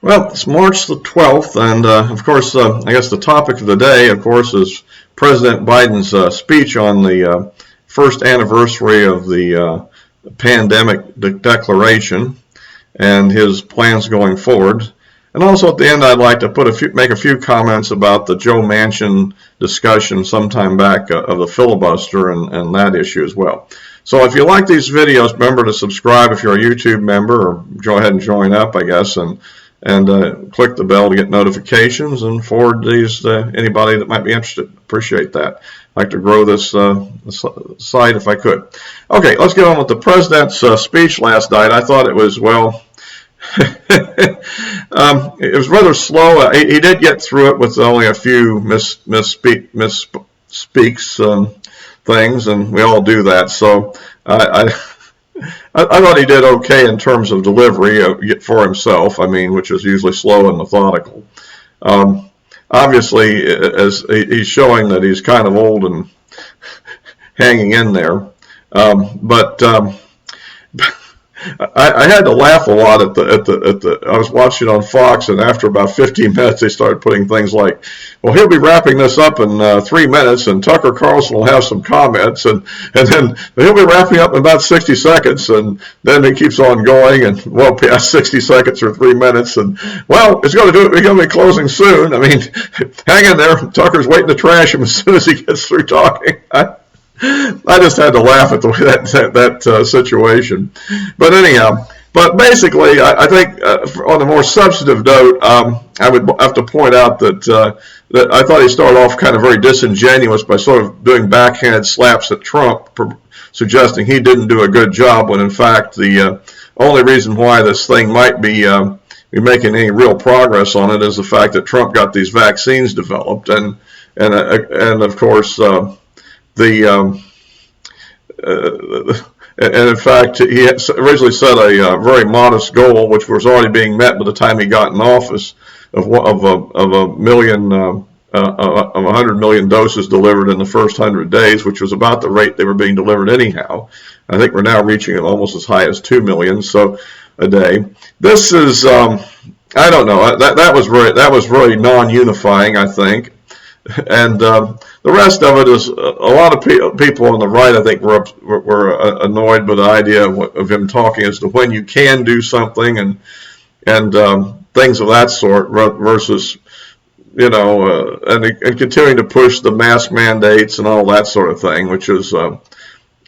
Well, it's March the 12th, and of course, I guess the topic of the day, of course, is President Biden's speech on the first anniversary of the pandemic declaration and his plans going forward. And also at the end, I'd like to make a few comments about the Joe Manchin discussion sometime back of the filibuster and that issue as well. So if you like these videos, remember to subscribe if you're a YouTube member, or go ahead and join up, I guess, and click the bell to get notifications and forward these to anybody that might be interested. Appreciate that. I'd like to grow this site if I could. Okay, let's get on with the president's speech last night. I thought it was, well, it was rather slow. He did get through it with only a few misspeaks things, and we all do that. So I thought he did okay in terms of delivery for himself, which is usually slow and methodical. Obviously, as he's showing that he's kind of old and hanging in there. But I had to laugh a lot at the I was watching on Fox, and after about 15 minutes they started putting things like, well, he'll be wrapping this up in 3 minutes, and Tucker Carlson will have some comments, and then he'll be wrapping up in about 60 seconds, and then it keeps on going, and well past 60 seconds or 3 minutes, and well, it's going to be closing soon. Hang in there. Tucker's waiting to trash him as soon as he gets through talking. I just had to laugh at the way that situation. But anyhow, basically, I think on a more substantive note, I would have to point out that I thought he started off kind of very disingenuous by sort of doing backhanded slaps at Trump, suggesting he didn't do a good job, when in fact the only reason why this thing might be making any real progress on it is the fact that Trump got these vaccines developed, and of course. And in fact, he originally set a very modest goal, which was already being met by the time he got in office, of 100 million doses delivered in the first 100 days, which was about the rate they were being delivered anyhow. I think we're now reaching almost as high as 2 million a day. This is I don't know. That was really non-unifying, I think. And the rest of it is a lot of people on the right, I think, were annoyed by the idea of him talking as to when you can do something and things of that sort, versus and continuing to push the mask mandates and all that sort of thing, which is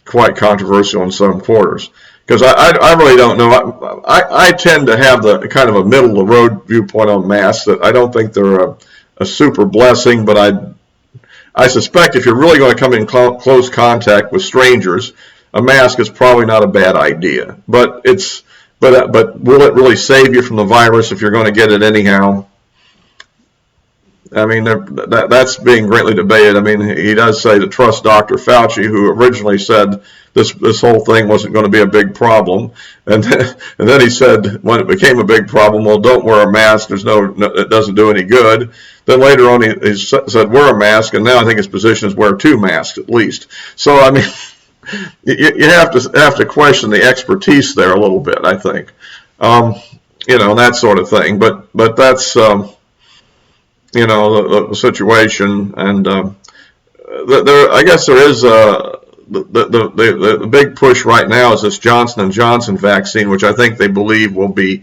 quite controversial in some quarters. Because I really don't know. I tend to have the kind of a middle of the road viewpoint on masks, that I don't think they're a super blessing, but I suspect if you're really going to come in close contact with strangers, a mask is probably not a bad idea. But will it really save you from the virus if you're going to get it anyhow? That's being greatly debated. He does say to trust Dr. Fauci, who originally said this whole thing wasn't going to be a big problem, and then he said when it became a big problem, well, don't wear a mask. It doesn't do any good. Then later on, he said wear a mask, and now I think his position is wear 2 masks at least. So you have to question the expertise there a little bit, I think, and that sort of thing. But that's the situation, and I guess there is the big push right now is this Johnson & Johnson vaccine, which I think they believe will be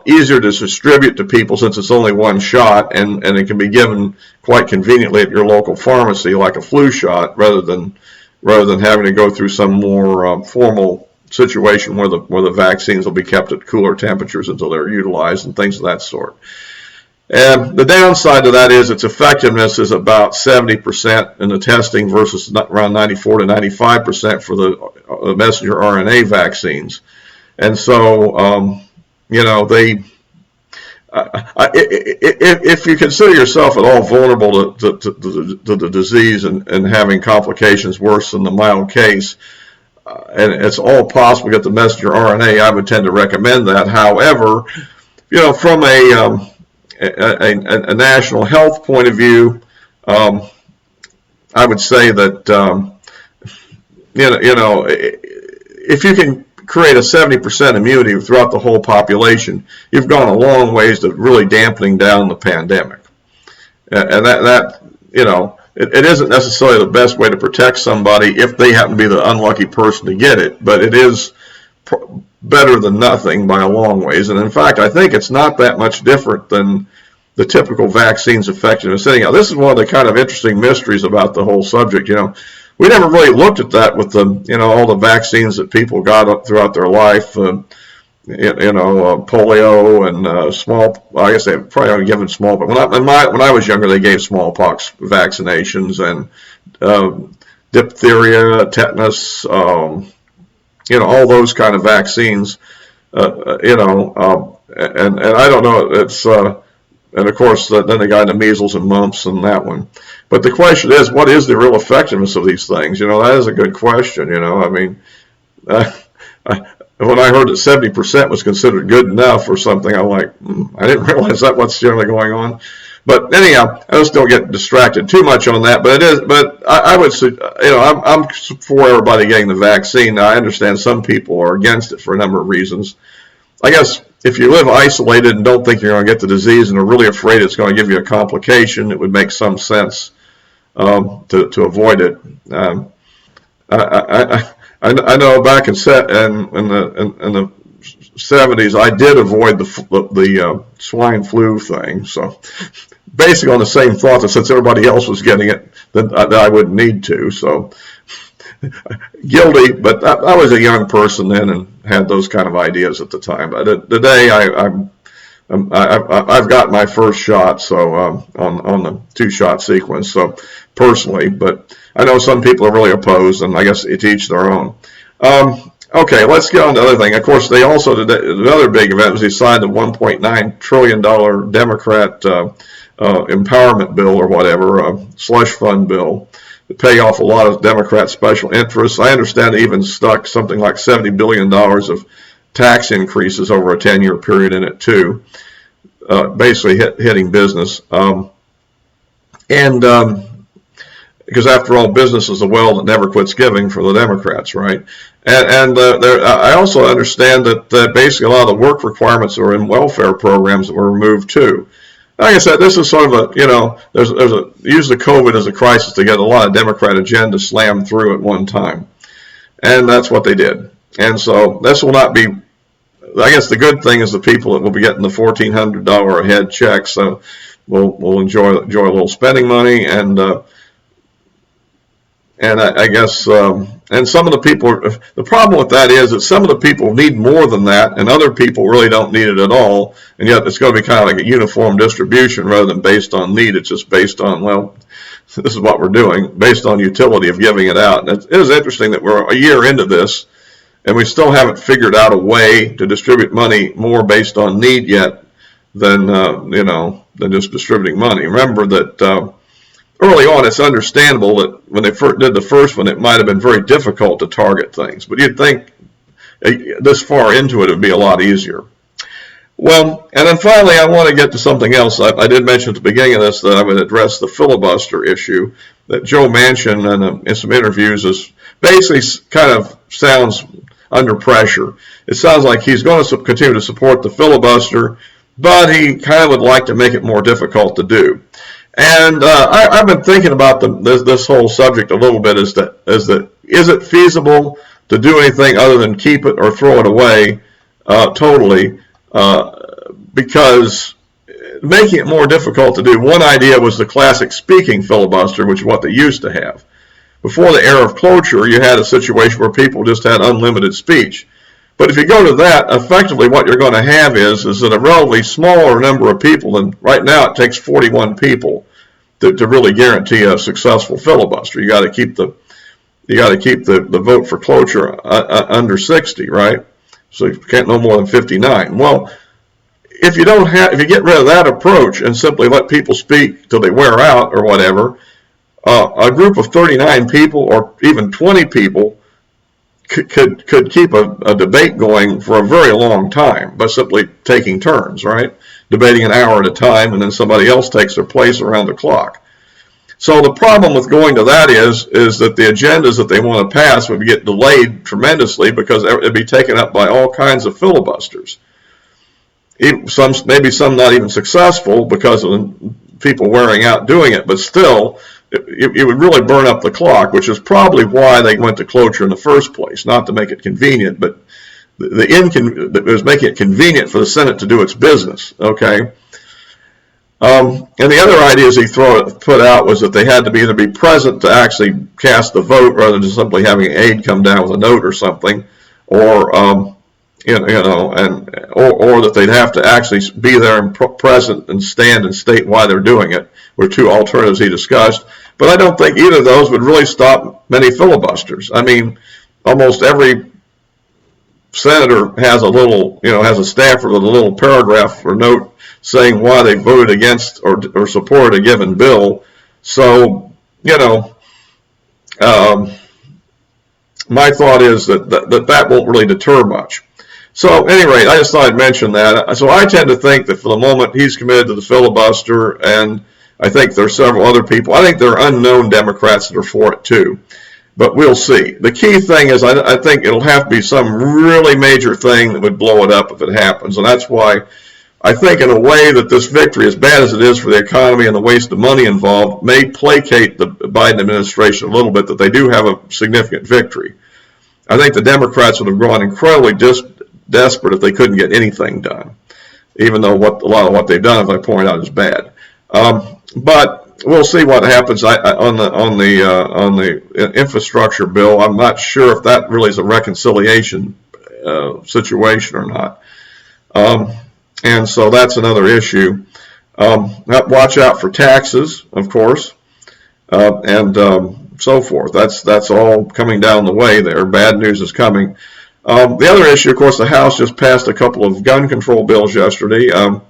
easier to distribute to people since it's only one shot, and it can be given quite conveniently at your local pharmacy like a flu shot, rather than having to go through some more formal situation where the vaccines will be kept at cooler temperatures until they're utilized and things of that sort. And the downside to that is its effectiveness is about 70% in the testing versus around 94 to 95% for the messenger RNA vaccines. And so, if you consider yourself at all vulnerable to the disease and having complications worse than the mild case, and it's all possible to get the messenger RNA, I would tend to recommend that. However, from a national health point of view, I would say that if you can create a 70% immunity throughout the whole population, you've gone a long ways to really dampening down the pandemic. And that it isn't necessarily the best way to protect somebody if they happen to be the unlucky person to get it, but it is better than nothing by a long ways. And in fact, I think it's not that much different than the typical vaccine's effectiveness. Anyhow, this is one of the kind of interesting mysteries about the whole subject. We never really looked at that with the, all the vaccines that people got throughout their life. Polio and small. I guess they probably haven't given small, but when I was younger, they gave smallpox vaccinations and diphtheria, tetanus, all those kind of vaccines. And I don't know. It's and of course then they got into measles and mumps and that one. But the question is, what is the real effectiveness of these things? That is a good question. I mean. When I heard that 70% was considered good enough or something, I'm like, I didn't realize that what's generally going on. But anyhow, I just don't get distracted too much on that. But it is. But I would say, I'm for everybody getting the vaccine. Now, I understand some people are against it for a number of reasons. I guess if you live isolated and don't think you're going to get the disease and are really afraid it's going to give you a complication, it would make some sense to avoid it. I know back in the 70s, I did avoid the swine flu thing. So basically on the same thought that since everybody else was getting it, that I wouldn't need to. So guilty, but I was a young person then and had those kind of ideas at the time. But today I've got my first shot, so on the 2-shot sequence. So personally, but I know some people are really opposed, and I guess to each their own. Okay, let's get on to the other thing. Of course, they also did another big event was they signed the $1.9 trillion Democrat empowerment bill or whatever, slush fund bill, to pay off a lot of Democrat special interests. I understand they even stuck something like $70 billion of tax increases over a 10-year period in it too, basically hitting business. Because after all, business is the well that never quits giving for the Democrats, right? And I also understand that basically a lot of the work requirements are in welfare programs that were removed too. Like I said, this is sort of use the COVID as a crisis to get a lot of Democrat agenda slammed through at one time. And that's what they did. And so this will not be, I guess the good thing is the people that will be getting the $1,400 a head checks, so will enjoy a little spending money, and I guess, and some of the people, the problem with that is that some of the people need more than that, and other people really don't need it at all, and yet it's going to be kind of like a uniform distribution rather than based on need. It's just based on, well, this is what we're doing, based on utility of giving it out. And it is interesting that we're a year into this, and we still haven't figured out a way to distribute money more based on need yet than just distributing money. Remember that early on, it's understandable that when they did the first one, it might have been very difficult to target things. But you'd think this far into it would be a lot easier. Well, and then finally, I want to get to something else. I did mention at the beginning of this that I would address the filibuster issue, that Joe Manchin in some interviews is basically kind of sounds under pressure. It sounds like he's going to continue to support the filibuster, but he kind of would like to make it more difficult to do. And I've been thinking about this whole subject a little bit. Is it feasible to do anything other than keep it or throw it away totally? Because making it more difficult to do. One idea was the classic speaking filibuster, which is what they used to have. Before the era of cloture, you had a situation where people just had unlimited speech. But if you go to that, effectively what you're going to have is that a relatively smaller number of people, and right now it takes 41 people to really guarantee a successful filibuster. You got to keep the vote for cloture under 60, right? So you can't no more than 59. Well, if you get rid of that approach and simply let people speak till they wear out or whatever, a group of 39 people or even 20 people could keep a debate going for a very long time by simply taking turns, right? Debating an hour at a time, and then somebody else takes their place around the clock. So the problem with going to that is that the agendas that they want to pass would get delayed tremendously because it'd be taken up by all kinds of filibusters. Maybe some not even successful because of people wearing out doing it, but still, it would really burn up the clock, which is probably why they went to cloture in the first place, not to make it convenient, but it was making it convenient for the Senate to do its business, okay? And the other ideas he put out was that they had to either be present to actually cast the vote rather than simply having an aide come down with a note or something, or or that they'd have to actually be there and present and stand and state why they're doing it, were two alternatives he discussed. But I don't think either of those would really stop many filibusters. I mean, almost every senator has has a staffer with a little paragraph or note saying why they voted against or supported a given bill. So, my thought is that won't really deter much. So, at any rate, I just thought I'd mention that. So I tend to think that for the moment he's committed to the filibuster, and I think there are several other people. I think there are unknown Democrats that are for it too. But we'll see. The key thing is I think it'll have to be some really major thing that would blow it up if it happens. And that's why I think in a way that this victory, as bad as it is for the economy and the waste of money involved, may placate the Biden administration a little bit, that they do have a significant victory. I think the Democrats would have grown incredibly desperate if they couldn't get anything done, even though a lot of what they've done, as I point out, is bad. But we'll see what happens on the infrastructure bill. I'm not sure if that really is a reconciliation situation or not. And so that's another issue. Watch out for taxes, of course, and so forth. That's all coming down the way there. Bad news is coming. The other issue, of course, the House just passed a couple of gun control bills yesterday, and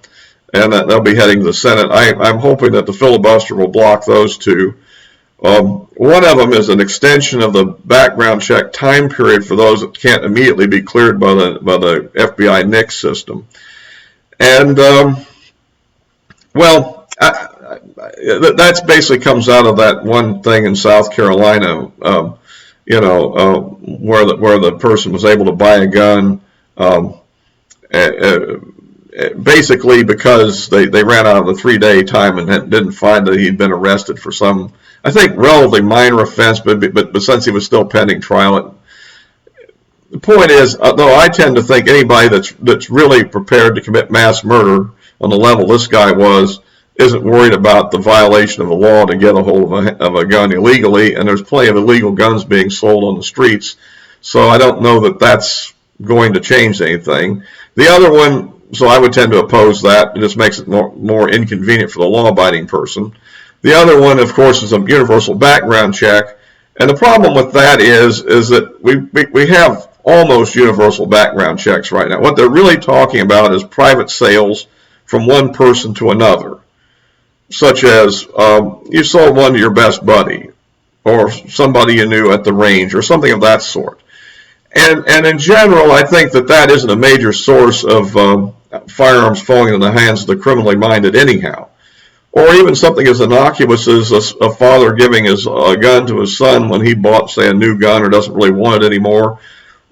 they'll be heading to the Senate. I'm hoping that the filibuster will block those two. One of them is an extension of the background check time period for those that can't immediately be cleared by the FBI NICS system. And, that basically comes out of that one thing in South Carolina, where the person was able to buy a gun, basically because they ran out of the 3-day time and didn't find that he'd been arrested for some, I think, relatively minor offense, but since he was still pending trial, the point is, though, I tend to think anybody that's really prepared to commit mass murder on the level this guy was isn't worried about the violation of the law to get a hold of a gun illegally, and there's plenty of illegal guns being sold on the streets, so I don't know that that's going to change anything. The other one, so I would tend to oppose that. It just makes it more inconvenient for the law-abiding person. The other one, of course, is a universal background check, and the problem with that is that we have almost universal background checks right now. What they're really talking about is private sales from one person to another, such as you sold one to your best buddy or somebody you knew at the range or something of that sort. And in general, I think that isn't a major source of firearms falling in the hands of the criminally minded anyhow. Or even something as innocuous as a father giving a gun to his son when he bought, say, a new gun or doesn't really want it anymore.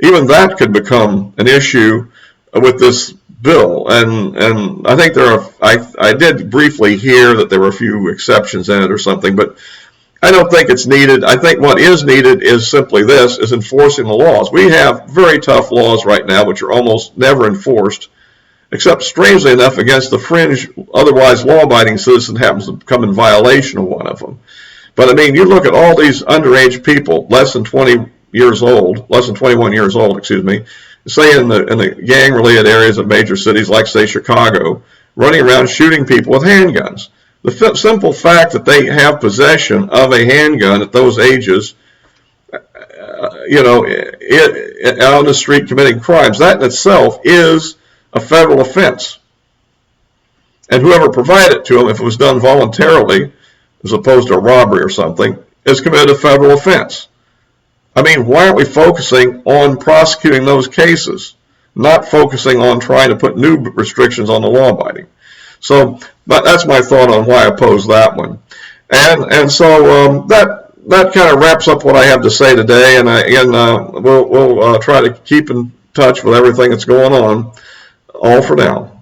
Even that could become an issue with this bill, and I think I did briefly hear that there were a few exceptions in it or something, but I don't think it's needed. I think what is needed is simply is enforcing the laws. We have very tough laws right now which are almost never enforced, except strangely enough against the fringe, otherwise law-abiding citizen happens to come in violation of one of them. But I mean, you look at all these underage people, less than 21 years old, say in the gang-related areas of major cities like, say, Chicago, running around shooting people with handguns. The simple fact that they have possession of a handgun at those ages, on the street committing crimes, that in itself is a federal offense. And whoever provided it to them, if it was done voluntarily, as opposed to a robbery or something, is committed a federal offense. I mean, why aren't we focusing on prosecuting those cases, not focusing on trying to put new restrictions on the law-abiding? So, but that's my thought on why I oppose that one. And so that kind of wraps up what I have to say today. And we'll try to keep in touch with everything that's going on. All for now.